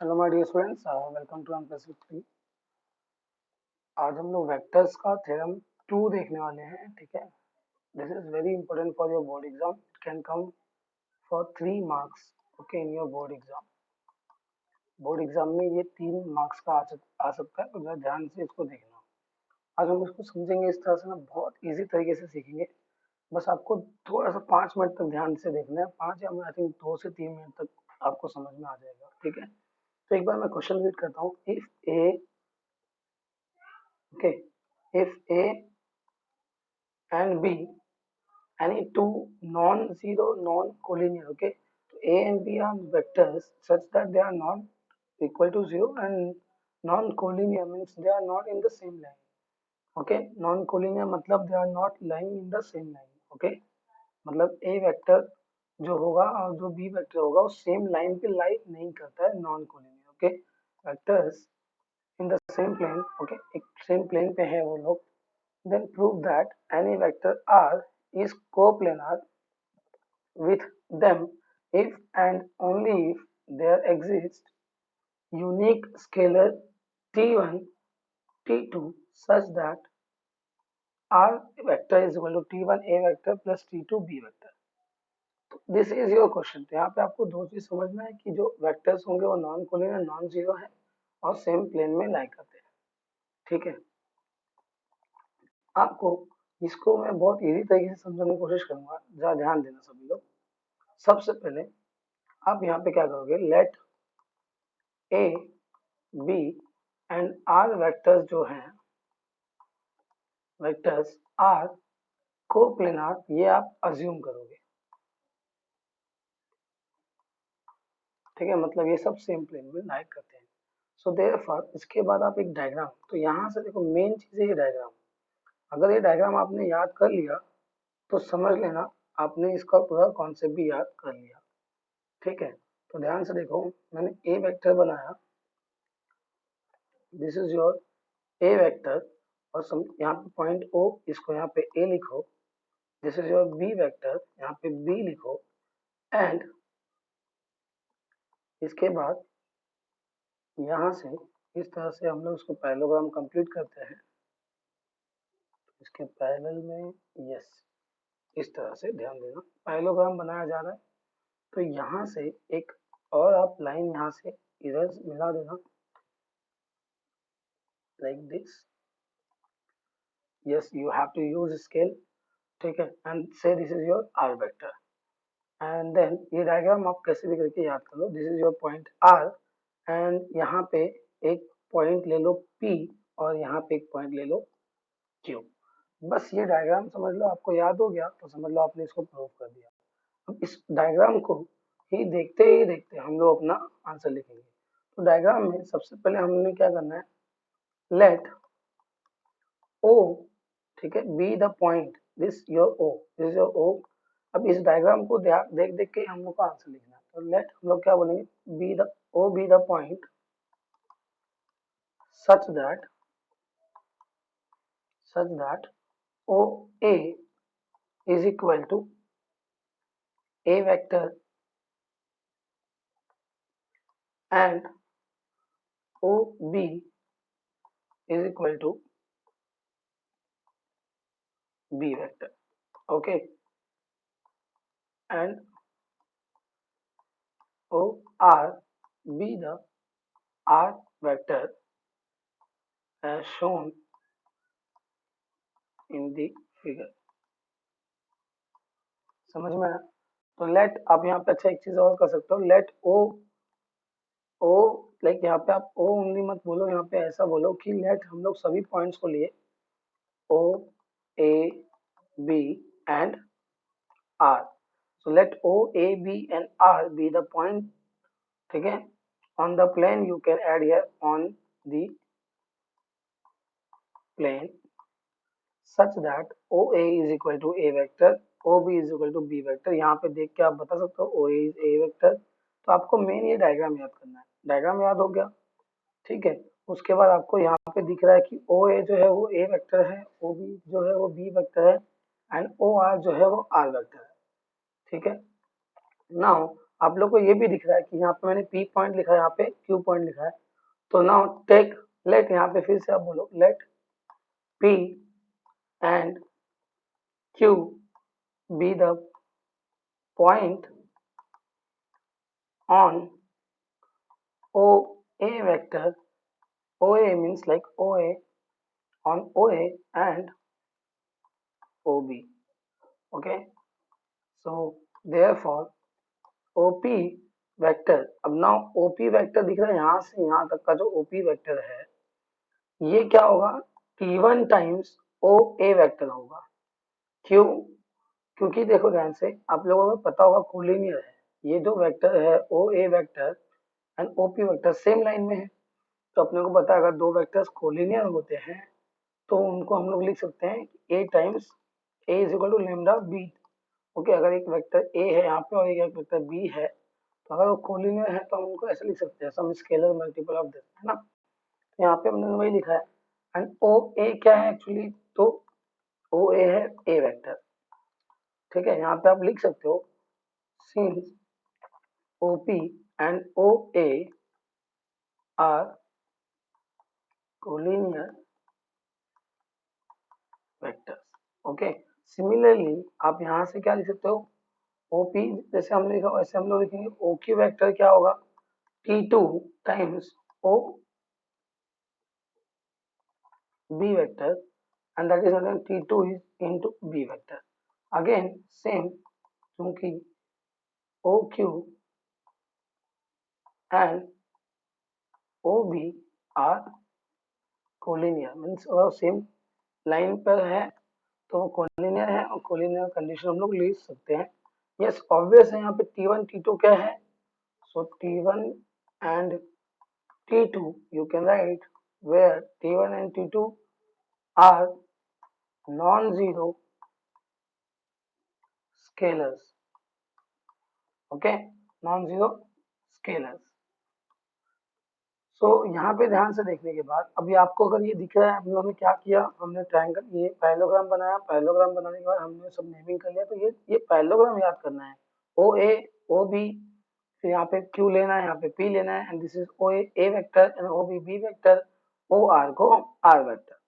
Hello my dear students, welcome to MPSC 3। आज हम लोग वेक्टर्स का थ्योरम 2 देखने वाले हैं। ठीक है, this is very important for your board exam. It can come for 3 marks. Okay, in your board exam. Board exam में ये 3 मार्क्स का आ सकता है, तो जरा ध्यान से इसको देखना। आज हम इसको समझेंगे इस तरह से ना, बहुत इजी तरीके से सीखेंगे। बस आपको थोड़ा सा 5 मिनट तक ध्यान से देखना है। 5 या आई थिंक 2 से 3 मिनट तक आपको समझ में आ जाएगा। ठीक है, तो एक बार मैं क्वेश्चन रीड करता हूँ। If A Okay, if A and B any two non-zero non-collinear, okay, so A and B are vectors such that they are not equal to zero, and non-collinear means they are not in the same line. Okay, non-collinear मतलब they are not lying in the same line. Okay, मतलब A vector जो होगा और जो B vector होगा वो same line पे लाई नहीं करता है, non collinear. Okay, vectors in the same plane, okay, एक सेम प्लेन पे है वो लोग। Then prove that any vector R is coplanar with them if and only if there exists unique scalar T1, T2 such that R vector is equal to T1 A vector plus T2 B vector. This is your question. तो यहाँ पे आपको दो चीज समझना है कि जो वेक्टर्स होंगे वो नॉन कोलिनियर नॉन जीरो है और सेम प्लेन में लाई करते हैं। ठीक है, आपको इसको मैं बहुत इजी तरीके से समझाने की कोशिश करूंगा, जरा ध्यान देना सभी लोग। सबसे पहले आप यहाँ पे क्या करोगे, let A B and R vectors जो हैं, वेक्टर्स आर कोप्लेनार, ये आप अज्यूम करोगे। ठीक है, मतलब ये सब सेम प्लेन में लाई करते हैं। सो देयरफॉर इसके बाद आप एक डायग्राम, तो यहाँ से देखो मेन चीज है ये डायग्राम। अगर ये डायग्राम आपने याद कर लिया तो समझ लेना आपने इसका पूरा कॉन्सेप्ट भी याद कर लिया। ठीक है, तो ध्यान से देखो, मैंने ए वेक्टर बनाया, this is your A vector, और यहाँ पे पॉइंट ओ, इसको यहाँ पे ए लिखो। This is your B vector, यहाँ पे बी लिखो। एंड इसके बाद यहाँ से इस तरह से हम लोग इसको पैरेललोग्राम कंप्लीट करते हैं। इसके पैरेलल में, यस, इस तरह से ध्यान देना पैरेललोग्राम बनाया जा रहा है। तो यहाँ से एक और आप लाइन यहाँ से इधर मिला देना, like this. Yes, you have to use scale. ठीक है, and so this is your R vector. And then ये डायग्राम आप कैसे भी करके याद कर लो। This is your point R, and यहाँ पे एक पॉइंट ले लो P, और यहाँ पे एक पॉइंट ले लो Q। बस ये डायग्राम समझ लो, आपको याद हो गया तो समझ लो आपने इसको प्रूव कर दिया। अब इस डायग्राम को ही देखते हम लोग अपना आंसर लिखेंगे। तो डायग्राम में सबसे पहले हमने क्या करना है, लेट O, ठीक है, B the point, this your O, this your O। अब इस डायग्राम को देख देख के हम लोग को आंसर लिखना है। तो लेट हम लोग क्या बोलेंगे, be the O B the point such that OA is equal to A vector and OB is equal to B vector. Okay, and OR be the R vector as shown in the figure. समझ में आया? तो late, आप यहाँ पे अच्छा एक चीज और कर सकते हो, लेट ओ, लाइक यहाँ पे आप ओ ओनली मत बोलो, यहाँ पे ऐसा बोलो कि लेट हम लोग सभी पॉइंट्स को लिए O, A, B and R. So let O, A, B and R be the point. ठीक है, on the plane you can add here on the plane such that OA is equal to A vector, OB is equal to B vector। यहाँ पे देख के आप बता सकते हो OA is A vector। तो आपको मेन ये डायग्राम याद करना है। डायग्राम याद हो गया, ठीक है। उसके बाद आपको यहाँ पे दिख रहा है कि OA जो है वो A वेक्टर है, OB जो है वो B वेक्टर है, एंड OR जो है वो R वेक्टर है। ठीक है, नाउ आप लोग को ये भी दिख रहा है कि यहाँ पे मैंने P पॉइंट लिखा है, यहाँ पे Q पॉइंट लिखा है। तो नाउ टेक, लेट, यहाँ पे फिर से आप बोलो let P and Q be the point on OA vector. OA means like OA, on OA and OB. Okay, so therefore OP vector, अब ना OP वेक्टर दिख रहा है, यहाँ से यहाँ तक का जो OP वेक्टर है ये क्या होगा, T1 टाइम्स OA वेक्टर होगा। क्यों? क्योंकि देखो ध्यान से, आप लोगों को पता होगा कोलिनियर है, ये जो वेक्टर है OA vector and OP vector same line में है। तो अपने को पता है अगर दो वेक्टर्स कोलिनियर होते हैं तो उनको हम लोग लिख सकते हैं A times A is equal to lambda B. Okay, अगर एक वेक्टर A है यहाँ पे और एक वेक्टर B है, तो अगर वो कोलिनियर है तो हम उनको ऐसे लिख सकते हैं, some scalar multiple of this, है ना। तो यहाँ पे हमने वही लिखा है। एंड ओ ए क्या है एक्चुअली, तो ओ ए है ए वेक्टर। ठीक है, यहाँ पे आप लिख सकते हो since O P and O A are collinear vectors. Okay, similarly आप यहाँ से क्या लिख सकते हो, ओपी जैसे हमने लिखा वैसे हम लोग लिखेंगे ओ क्यू वेक्टर क्या होगा, T2 times O B vector and that is again T2 is into B vector. Again same, क्योंकि OQ and OB are collinear, means अगर सेम लाइन पर है तो वो कोलिनियर है, और कोलिनियर कंडीशन हम लोग लिख सकते हैं। यस ऑब्वियस है, यहाँ पे T1 T2 क्या है, सो T1 and T2 you can write where T1 and T2 are non-zero scalars. Okay, non-zero scalars. सो यहाँ पे ध्यान से देखने के बाद अभी आपको अगर ये दिख रहा है, हम लोगों ने क्या किया, हमने ट्रायंगल ये पैरेललोग्राम बनाया, पैरेललोग्राम बनाने के बाद हमने सब नेमिंग कर लिया। तो ये पैरेललोग्राम याद करना है, ओ ए ओ बी, फिर यहाँ पे क्यू लेना है, यहाँ पे पी लेना है, and this is O A vector and O B vector, O R को आर वेक्टर।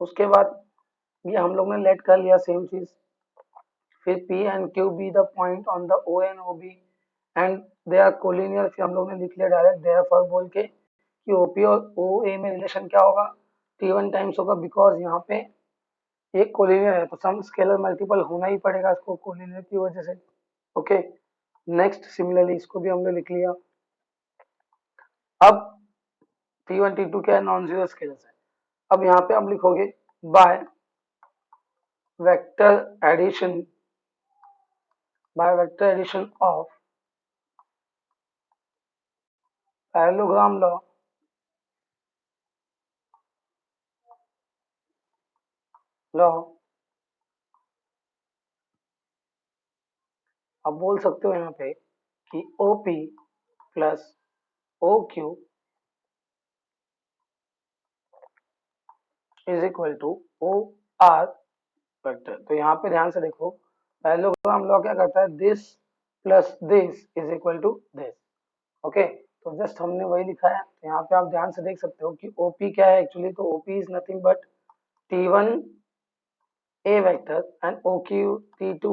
उसके बाद ये हम लोग ने लेट कर लिया सेम चीज, फिर P and Q be the point on the O and OB and they are collinear, फिर हम लोग ने लिख लिया डायरेक्ट देयरफॉर बोल के कि OP और OA में रिलेशन क्या होगा, T1 टाइम्स होगा, बिकॉज यहाँ पे एक कोलिनियर है तो सम स्केलर मल्टीपल होना ही पड़ेगा इसको कोलिनियर की वजह से। ओके, नेक्स्ट सिमिलरली इसको भी हमने लिख लिया। अब T1 T2 क्या है, नॉन जीरो स्केलर्स है। अब यहाँ पे आप लिखोगे by vector addition, by vector addition of parallelogram law आप बोल सकते हो यहाँ पे कि OP plus OQ is equal to OR vector. तो यहाँ पे ध्यान से देखो, पैरेललोग्राम लॉ क्या करता है, this plus this is equal to this. Okay, तो जस्ट हमने वही लिखा है। तो यहाँ पे आप ध्यान से देख सकते हो कि OP क्या है एक्चुअली, तो OP is nothing but T1 A vector and OQ T2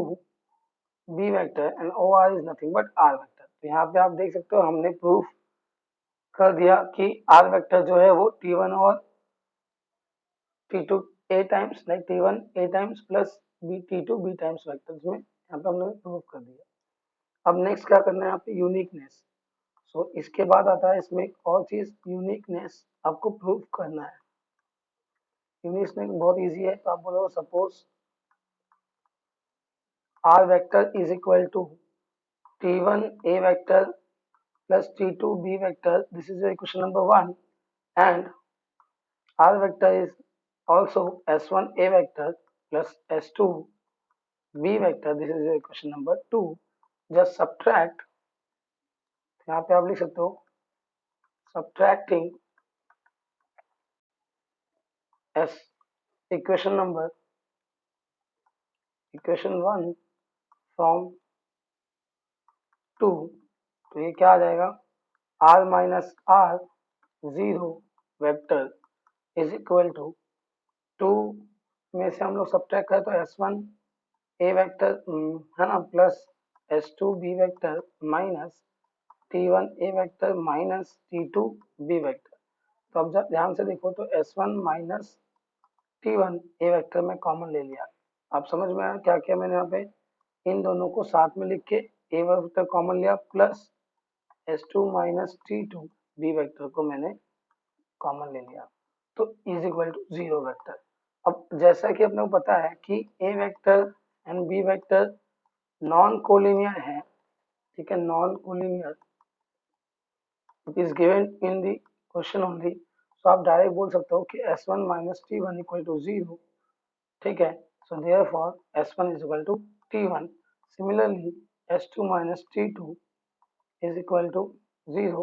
B vector and OR is nothing but R vector। तो यहाँ पे आप देख सकते हो हमने प्रूफ कर दिया कि R वेक्टर जो है वो T1 और T2 A times like T1 A times plus B T2 B times vectors में, यहाँ पे हमने प्रूफ कर दिया। अब नेक्स्ट क्या करना है यहाँ पे, यूनिकनेस। सो इसके बाद आता है इसमें एक और चीज, यूनिकनेस आपको प्रूफ करना है। यूनिकनेस बहुत इजी है, तो आप बोलो suppose R vector is equal to T1 A vector plus T2 B vector. This is the equation number 1, and R vector is also S1 A vector plus S2 B vector. This is the equation number 2. Just subtract, यहाँ पे आप लिख सकते हो subtracting S equation 1 from 2 तो ये क्या आ जाएगा, R minus R zero vector is equal to 2 में से हम लोग सब्ट्रैक्ट करें तो S1 ए वेक्टर है ना plus S2 B vector minus T1 A vector minus T2 B vector. तो अब जब ध्यान से देखो तो S1 minus T1 A vector में कॉमन ले लिया। आप समझ में आया क्या किया मैंने यहाँ पे, इन दोनों को साथ में लिख के ए वेक्टर कॉमन लिया plus S2 minus T2 B vector को मैंने कॉमन ले लिया, तो is equal to zero vector. अब जैसा कि अपने को पता है कि A vector and B vector non collinear है, ठीक है, non collinear it is given in the question only. तो आप डायरेक्ट बोल सकते हो कि S1 minus T1 equal to zero, ठीक है। So therefore S1 is equal to T1, similarly S2 minus T2 is equal to 0,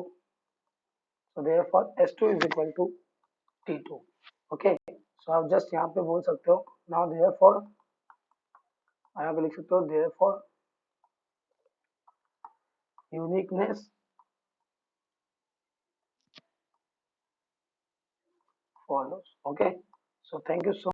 so therefore S2 is equal to T2, okay। so आप just यहाँ पे बोल सकते हो now therefore, यहाँ पे लिख सकते हो therefore uniqueness follows, okay। so thank you so